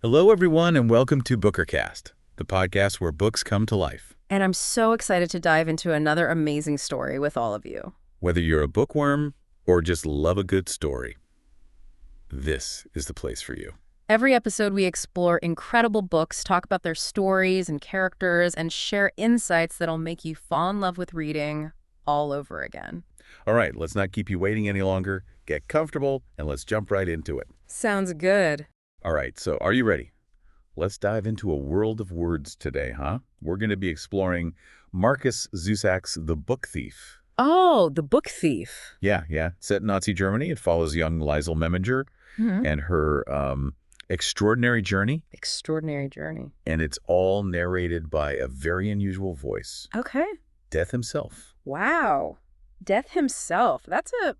Hello, everyone, and welcome to Bookercast, the podcast where books come to life. And I'm so excited to dive into another amazing story with all of you. Whether you're a bookworm or just love a good story, this is the place for you. Every episode, we explore incredible books, talk about their stories and characters, and share insights that'll make you fall in love with reading all over again. All right, let's not keep you waiting any longer. Get comfortable, and let's jump right into it. Sounds good. All right, so are you ready? Let's dive into a world of words today, huh? We're going to be exploring Markus Zusak's The Book Thief. Oh, The Book Thief. Yeah. Set in Nazi Germany, it follows young Liesel Meminger and her extraordinary journey. Extraordinary journey. And it's all narrated by a very unusual voice. Okay. Death himself. Wow. Death himself. That's a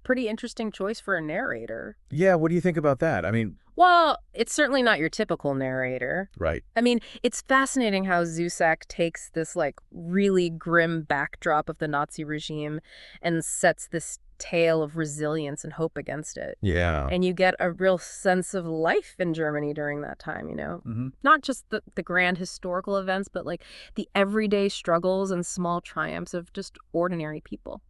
pretty interesting choice for a narrator. Yeah, what do you think about that? I mean... Well, it's certainly not your typical narrator. Right. I mean, it's fascinating how Zusak takes this, really grim backdrop of the Nazi regime and sets this tale of resilience and hope against it. Yeah. And you get a real sense of life in Germany during that time, you know? Mm-hmm. Not just the grand historical events, but, the everyday struggles and small triumphs of just ordinary people.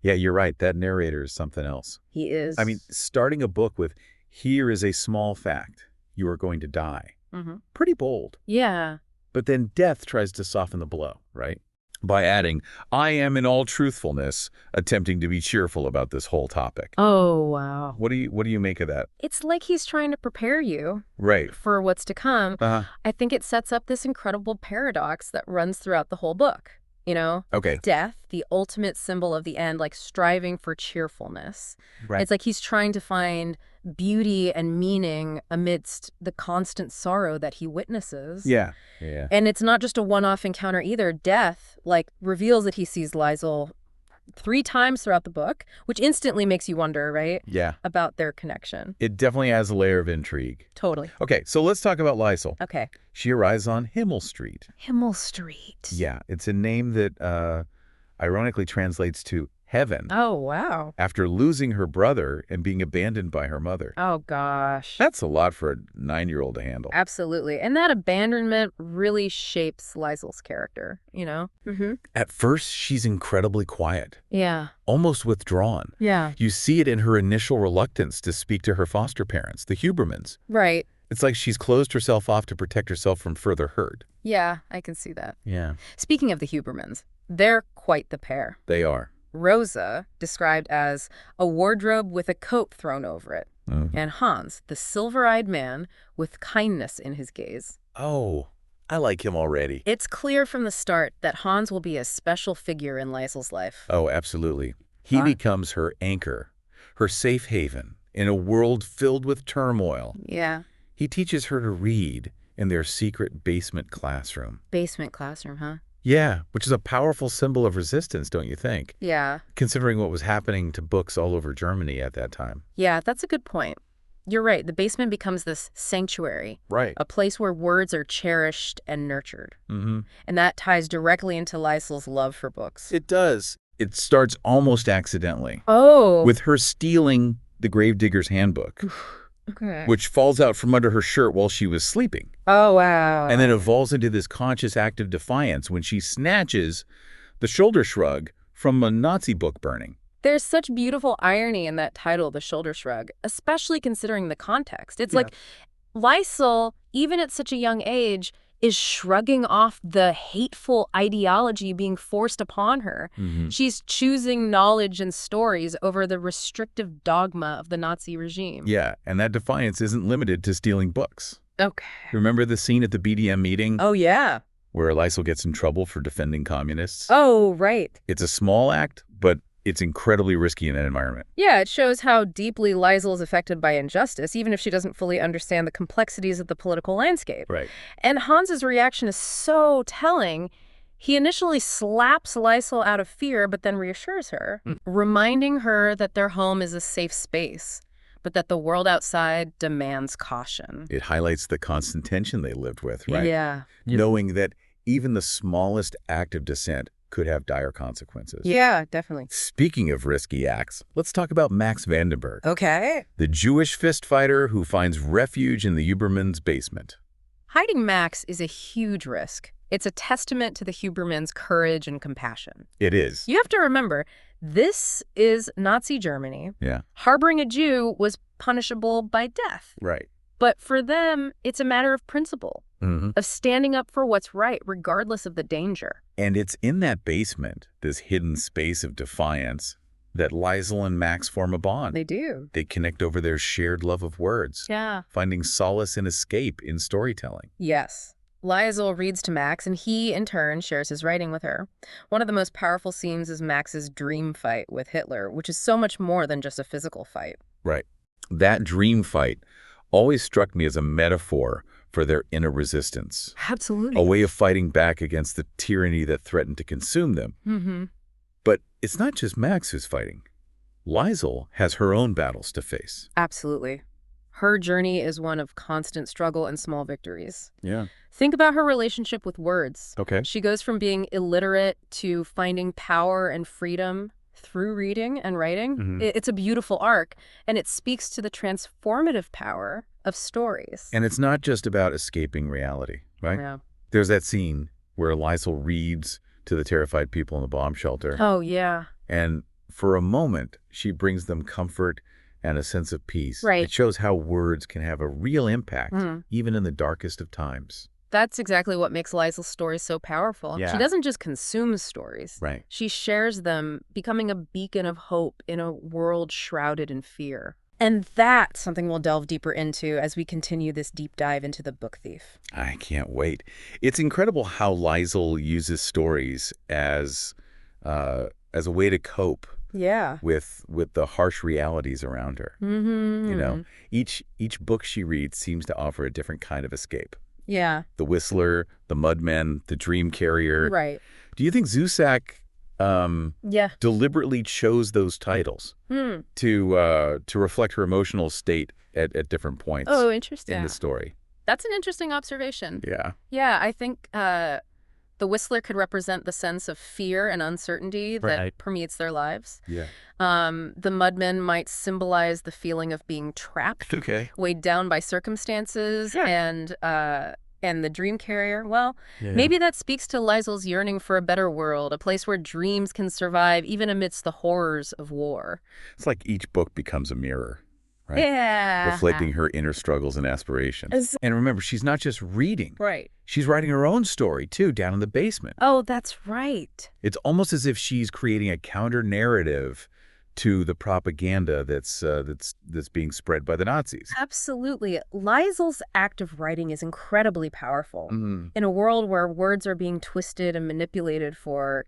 Yeah, you're right. That narrator is something else. He is. I mean, starting a book with, here is a small fact, you are going to die. Mm-hmm. Pretty bold. Yeah. But then death tries to soften the blow, right? By adding, I am in all truthfulness attempting to be cheerful about this whole topic. Oh, wow. What do you make of that? It's like he's trying to prepare you Right. for what's to come. Uh-huh. I think it sets up this incredible paradox that runs throughout the whole book. You know, Okay. Death, the ultimate symbol of the end, striving for cheerfulness. Right. It's like he's trying to find beauty and meaning amidst the constant sorrow that he witnesses. Yeah. And it's not just a one-off encounter either. Death, reveals that he sees Liesel 3 times throughout the book, which instantly makes you wonder, right? Yeah. About their connection. It definitely has a layer of intrigue. Totally. Okay, so let's talk about Liesel. Okay. She arrives on Himmel Street. Himmel Street. Yeah, it's a name that ironically translates to heaven. Oh, wow. After losing her brother and being abandoned by her mother. Oh, gosh. That's a lot for a 9-year-old to handle. Absolutely. And that abandonment really shapes Liesel's character, you know? Mm-hmm. At first, she's incredibly quiet, Yeah. almost withdrawn. Yeah. You see it in her initial reluctance to speak to her foster parents, the Hubermans. Right. It's like she's closed herself off to protect herself from further hurt. Yeah, I can see that. Yeah. Speaking of the Hubermans, they're quite the pair. They are. Rosa, described as a wardrobe with a coat thrown over it. Mm-hmm. And Hans, the silver-eyed man with kindness in his gaze. Oh, I like him already. It's clear from the start that Hans will be a special figure in Liesel's life. Oh, absolutely. He becomes her anchor, her safe haven in a world filled with turmoil. Yeah. He teaches her to read in their secret basement classroom. Basement classroom, huh? Yeah, which is a powerful symbol of resistance, don't you think? Yeah. Considering what was happening to books all over Germany at that time. Yeah, that's a good point. You're right. The basement becomes this sanctuary. Right. A place where words are cherished and nurtured. Mm-hmm. And that ties directly into Liesel's love for books. It does. It starts almost accidentally. Oh. With her stealing the Gravedigger's Handbook. Okay. Which falls out from under her shirt while she was sleeping. Oh, wow. And then evolves into this conscious act of defiance when she snatches the shoulder shrug from a Nazi book burning. There's such beautiful irony in that title, The Shoulder Shrug, especially considering the context. It's like Liesel, even at such a young age, is shrugging off the hateful ideology being forced upon her. Mm-hmm. She's choosing knowledge and stories over the restrictive dogma of the Nazi regime. Yeah, and that defiance isn't limited to stealing books. Okay. Remember the scene at the BDM meeting? Oh, yeah. Where Liesel gets in trouble for defending communists? Oh, right. It's a small act, but it's incredibly risky in that environment. Yeah, it shows how deeply Liesel is affected by injustice, even if she doesn't fully understand the complexities of the political landscape. Right. And Hans's reaction is so telling. He initially slaps Liesel out of fear, but then reassures her, reminding her that their home is a safe space, but that the world outside demands caution. It highlights the constant tension they lived with, right? Yeah. Knowing that even the smallest act of dissent could have dire consequences. Yeah, definitely. Speaking of risky acts, let's talk about Max Vandenberg, Okay. the Jewish fist fighter who finds refuge in the Huberman's basement. Hiding Max is a huge risk. It's a testament to the Hubermans' courage and compassion. It is. You have to remember, this is Nazi Germany. Yeah. Harboring a Jew was punishable by death. Right. But for them, it's a matter of principle, of standing up for what's right, regardless of the danger. And it's in that basement, this hidden space of defiance, that Liesel and Max form a bond. They do. They connect over their shared love of words, Yeah. finding solace and escape in storytelling. Yes. Liesel reads to Max, and he, in turn, shares his writing with her. One of the most powerful scenes is Max's dream fight with Hitler, which is so much more than just a physical fight. Right. That dream fight always struck me as a metaphor for their inner resistance, Absolutely. a way of fighting back against the tyranny that threatened to consume them. But it's not just Max who's fighting. Liesel has her own battles to face. Absolutely. Her journey is one of constant struggle and small victories. Yeah. Think about her relationship with words. Okay. She goes from being illiterate to finding power and freedom through reading and writing. It's a beautiful arc, and it speaks to the transformative power of stories. And it's not just about escaping reality, right? Yeah. There's that scene where Liesel reads to the terrified people in the bomb shelter. Oh, yeah. And for a moment, she brings them comfort and a sense of peace. Right. It shows how words can have a real impact, even in the darkest of times. That's exactly what makes Liesel's stories so powerful. Yeah. She doesn't just consume stories. Right. She shares them, becoming a beacon of hope in a world shrouded in fear. And that's something we'll delve deeper into as we continue this deep dive into The Book Thief. I can't wait. It's incredible how Liesel uses stories as a way to cope Yeah. with the harsh realities around her. You know, each book she reads seems to offer a different kind of escape. Yeah. The Whistler, the Mudmen, the Dream Carrier. Right. Do you think Zusak Yeah. deliberately chose those titles to reflect her emotional state at different points Oh, interesting. in the story? That's an interesting observation. Yeah. Yeah, I think the Whistler could represent the sense of fear and uncertainty that Right. permeates their lives. Yeah. The Mudmen might symbolize the feeling of being trapped, Okay. weighed down by circumstances, Sure. and the Dream Carrier, well, maybe that speaks to Liesel's yearning for a better world, a place where dreams can survive even amidst the horrors of war. It's like each book becomes a mirror, right? Yeah. Reflecting her inner struggles and aspirations. And remember, she's not just reading. Right. She's writing her own story, too, down in the basement. Oh, that's right. It's almost as if she's creating a counter-narrative to the propaganda that's being spread by the Nazis. Absolutely. Liesel's act of writing is incredibly powerful. Mm-hmm. In a world where words are being twisted and manipulated for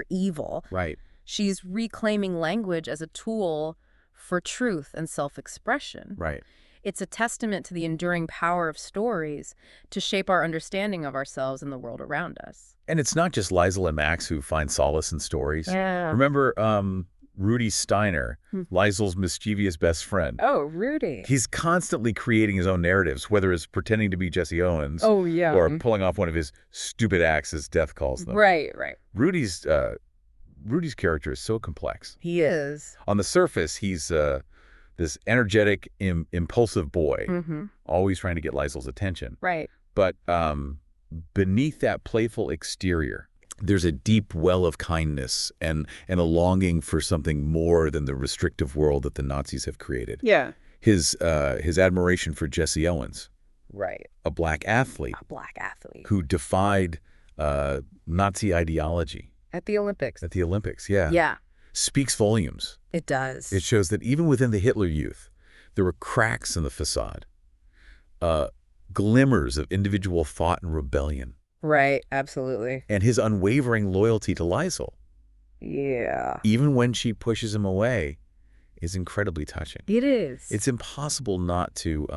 evil, Right. she's reclaiming language as a tool for truth and self-expression. Right. It's a testament to the enduring power of stories to shape our understanding of ourselves and the world around us. And it's not just Liesel and Max who find solace in stories. Yeah. Remember Rudy Steiner, Liesel's mischievous best friend? Oh, Rudy. He's constantly creating his own narratives, whether it's pretending to be Jesse Owens Oh, yeah. or pulling off one of his stupid acts, as Death calls them. Right. Rudy's character is so complex. He is. On the surface, he's this energetic, impulsive boy, always trying to get Liesel's attention. Right. But beneath that playful exterior, there's a deep well of kindness and a longing for something more than the restrictive world that the Nazis have created. Yeah. His admiration for Jesse Owens, Right. a black athlete A black athlete. who defied Nazi ideology At the Olympics. at the Olympics, yeah, speaks volumes. It does. It shows that even within the Hitler Youth, there were cracks in the facade, glimmers of individual thought and rebellion, Right. Absolutely. and his unwavering loyalty to Liesel, Yeah. even when she pushes him away, is incredibly touching. It is. It's impossible not to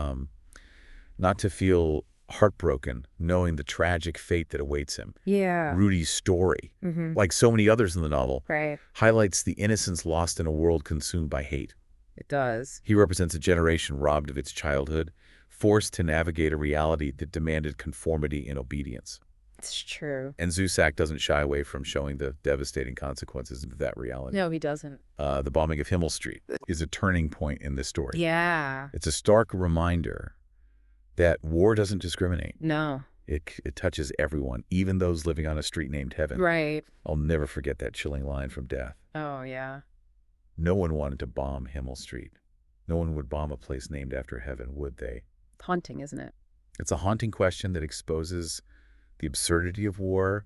feel heartbroken knowing the tragic fate that awaits him. Yeah. Rudy's story, Mm-hmm. like so many others in the novel, Right. highlights the innocence lost in a world consumed by hate. It does. He represents a generation robbed of its childhood, forced to navigate a reality that demanded conformity and obedience. It's true. And Zusak doesn't shy away from showing the devastating consequences of that reality. No, he doesn't. The bombing of Himmel Street is a turning point in this story. Yeah. It's a stark reminder that war doesn't discriminate. No. It touches everyone, even those living on a street named Heaven. Right. I'll never forget that chilling line from Death. Oh, yeah. No one wanted to bomb Himmel Street. No one would bomb a place named after Heaven, would they? Haunting, isn't it? It's a haunting question that exposes the absurdity of war,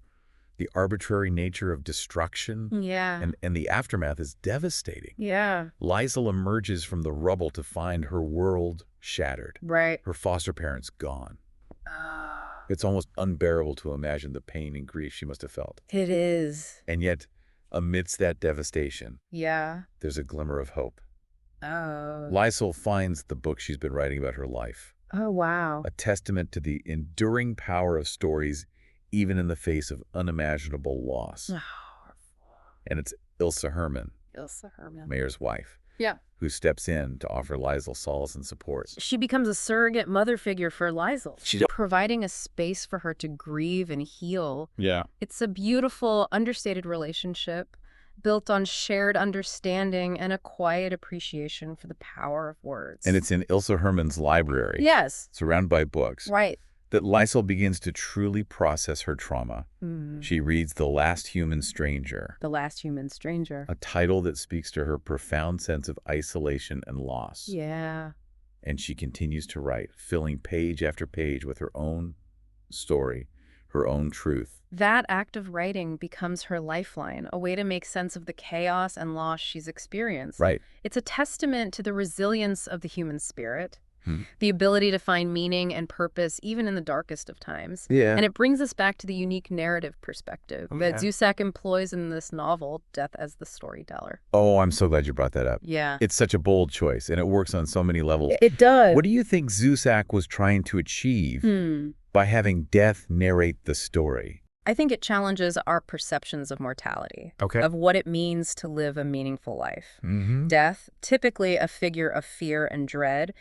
the arbitrary nature of destruction, Yeah. and the aftermath is devastating. Yeah. Liesel emerges from the rubble to find her world shattered, Right. her foster parents gone. It's almost unbearable to imagine the pain and grief she must have felt. It is. And yet, amidst that devastation, Yeah. there's a glimmer of hope. Oh. Liesel finds the book she's been writing about her life, Oh, wow. a testament to the enduring power of stories, even in the face of unimaginable loss. And it's Ilse Hermann, Ilse Hermann. Mayer's wife, Yeah. who steps in to offer Liesel solace and support. She becomes a surrogate mother figure for Liesel, She does. providing a space for her to grieve and heal. Yeah. It's a beautiful, understated relationship built on shared understanding and a quiet appreciation for the power of words. And it's in Ilse Hermann's library, Yes. surrounded by books, Right. that Liesel begins to truly process her trauma. Mm. She reads The Last Human Stranger, The Last Human Stranger. a title that speaks to her profound sense of isolation and loss. Yeah. And she continues to write, filling page after page with her own story, her own truth. That act of writing becomes her lifeline, a way to make sense of the chaos and loss she's experienced. Right. It's a testament to the resilience of the human spirit, Hmm. the ability to find meaning and purpose even in the darkest of times. Yeah. And it brings us back to the unique narrative perspective that Zusak employs in this novel, Death as the Storyteller. Oh, I'm so glad you brought that up. Yeah. It's such a bold choice, and it works on so many levels. It does. What do you think Zusak was trying to achieve by having death narrate the story? I think it challenges our perceptions of mortality, Okay. of what it means to live a meaningful life. Mm-hmm. Death, typically a figure of fear and dread,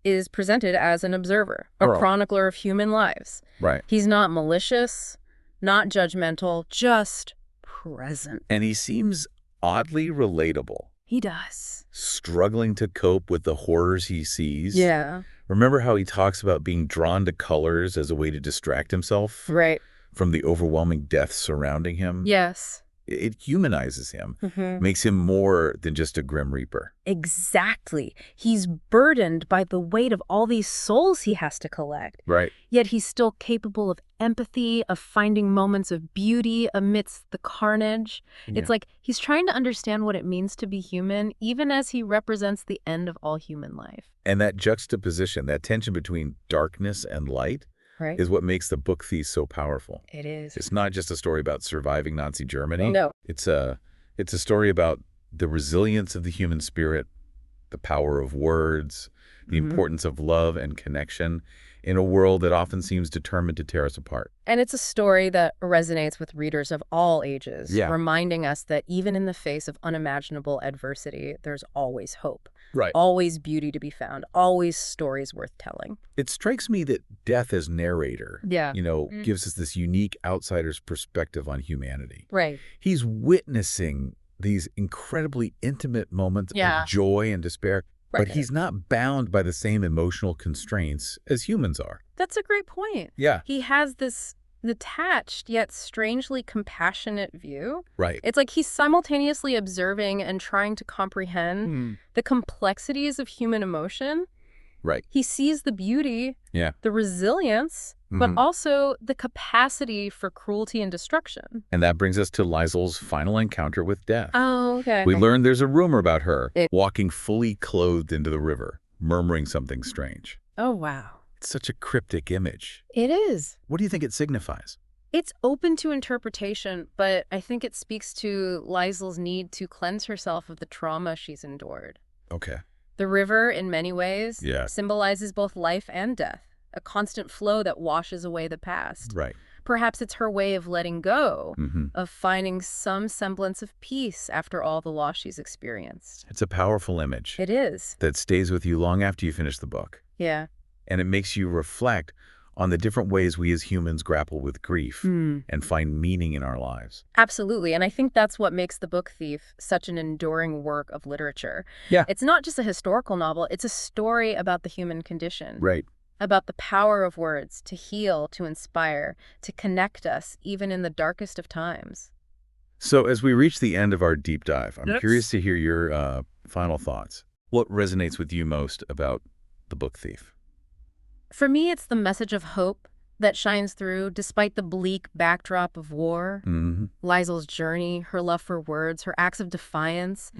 is presented as an observer, a Right. chronicler of human lives. Right. He's not malicious, not judgmental, just present. And he seems oddly relatable, He does. struggling to cope with the horrors he sees. Yeah. Remember how he talks about being drawn to colors as a way to distract himself Right. from the overwhelming death surrounding him? Yes. It humanizes him, Mm-hmm. makes him more than just a Grim Reaper. Exactly. He's burdened by the weight of all these souls he has to collect. Right. Yet he's still capable of empathy, of finding moments of beauty amidst the carnage. It's like he's trying to understand what it means to be human, even as he represents the end of all human life. And that juxtaposition, that tension between darkness and light, Right? is what makes the book Thief so powerful. It is. It's not just a story about surviving Nazi Germany. No. It's a story about the resilience of the human spirit, the power of words, the importance of love and connection in a world that often seems determined to tear us apart. And it's a story that resonates with readers of all ages, Yeah. reminding us that even in the face of unimaginable adversity, there's always hope. Right. Always beauty to be found, always stories worth telling. It strikes me that death as narrator, Yeah. gives us this unique outsider's perspective on humanity. Right. He's witnessing these incredibly intimate moments Yeah. of joy and despair, Right. but he's not bound by the same emotional constraints as humans are. That's a great point. Yeah. He has this detached yet strangely compassionate view. Right. It's like he's simultaneously observing and trying to comprehend the complexities of human emotion. Right. He sees the beauty, Yeah. the resilience, but also the capacity for cruelty and destruction. And that brings us to Liesel's final encounter with death. Oh, okay. We learn there's a rumor about her walking fully clothed into the river, murmuring something strange. Oh, wow. It's such a cryptic image. It is. What do you think it signifies? It's open to interpretation, but I think it speaks to Liesel's need to cleanse herself of the trauma she's endured. Okay. The river, in many ways, Yeah. symbolizes both life and death, a constant flow that washes away the past. Right. Perhaps it's her way of letting go, Mm-hmm. of finding some semblance of peace after all the loss she's experienced. It's a powerful image It is. that stays with you long after you finish the book. Yeah. And it makes you reflect on the different ways we as humans grapple with grief and find meaning in our lives. Absolutely. And I think that's what makes The Book Thief such an enduring work of literature. Yeah. It's not just a historical novel, it's a story about the human condition. Right. About the power of words to heal, to inspire, to connect us, even in the darkest of times. So as we reach the end of our deep dive, I'm Yes. curious to hear your final thoughts. What resonates with you most about The Book Thief? For me, it's the message of hope that shines through despite the bleak backdrop of war. Liesel's journey, her love for words, her acts of defiance,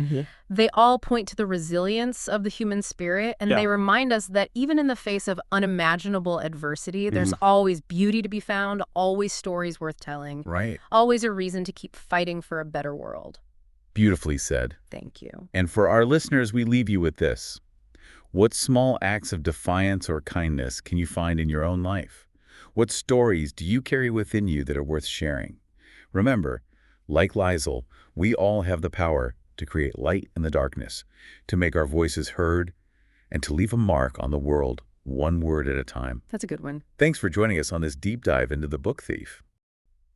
they all point to the resilience of the human spirit, and they remind us that even in the face of unimaginable adversity, there's always beauty to be found, always stories worth telling, Right. always a reason to keep fighting for a better world. Beautifully said. Thank you. And for our listeners, we leave you with this. What small acts of defiance or kindness can you find in your own life? What stories do you carry within you that are worth sharing? Remember, like Liesel, we all have the power to create light in the darkness, to make our voices heard, and to leave a mark on the world, one word at a time. That's a good one. Thanks for joining us on this deep dive into The Book Thief.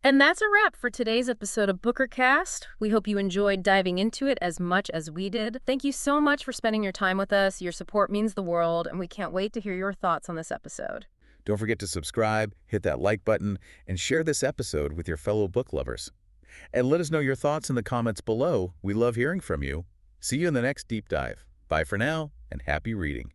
And that's a wrap for today's episode of Bookercast. We hope you enjoyed diving into it as much as we did. Thank you so much for spending your time with us. Your support means the world, and we can't wait to hear your thoughts on this episode. Don't forget to subscribe, hit that like button, and share this episode with your fellow book lovers. And let us know your thoughts in the comments below. We love hearing from you. See you in the next deep dive. Bye for now, and happy reading.